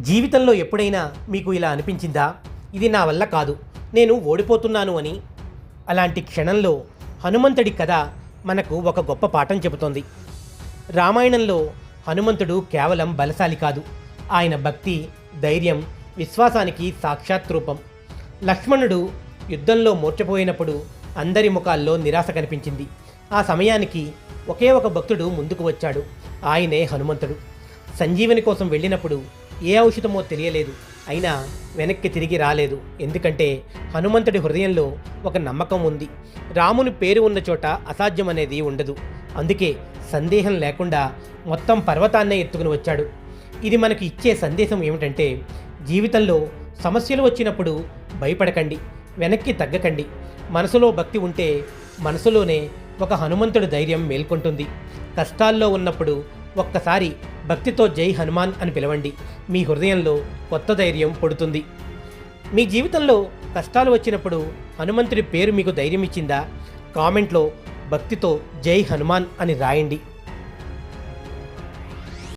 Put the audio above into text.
జీవితంలో ఎప్పుడైనా మీకు ఇలా అనిపించిందా? ఇది నా వల్ల కాదు, నేను ఓడిపోతున్నాను అని. అలాంటి క్షణంలో హనుమంతుడి కథ మనకు ఒక గొప్ప పాఠం చెబుతోంది. రామాయణంలో హనుమంతుడు కేవలం బలశాలి కాదు, ఆయన భక్తి, ధైర్యం, విశ్వాసానికి సాక్షాత్ రూపం. లక్ష్మణుడు యుద్ధంలో మూర్ఛపోయినప్పుడు అందరి ముఖాల్లో నిరాశ కనిపించింది. ఆ సమయానికి ఒకే ఒక భక్తుడు ముందుకు వచ్చాడు. ఆయనే హనుమంతుడు. సంజీవని కోసం వెళ్ళినప్పుడు ఏ ఔషధమో తెలియలేదు, అయినా వెనక్కి తిరిగి రాలేదు. ఎందుకంటే హనుమంతుడి హృదయంలో ఒక నమ్మకం ఉంది. రాముని పేరు ఉన్న చోట అసాధ్యం అనేది ఉండదు. అందుకే సందేహం లేకుండా మొత్తం పర్వతాన్నే ఎత్తుకుని వచ్చాడు. ఇది మనకి ఇచ్చే సందేశం ఏమిటంటే, జీవితంలో సమస్యలు వచ్చినప్పుడు భయపడకండి, వెనక్కి తగ్గకండి. మనసులో భక్తి ఉంటే మనసులోనే ఒక హనుమంతుడి ధైర్యం మేల్కొంటుంది. కష్టాల్లో ఉన్నప్పుడు ఒక్కసారి భక్తితో జై హనుమాన్ అని పిలవండి. మీ హృదయంలో కొత్త ధైర్యం పుడుతుంది. మీ జీవితంలో కష్టాలు వచ్చినప్పుడు హనుమంతుడి పేరు మీకు ధైర్యం ఇచ్చిందా? కామెంట్లో భక్తితో జై హనుమాన్ అని రాయండి.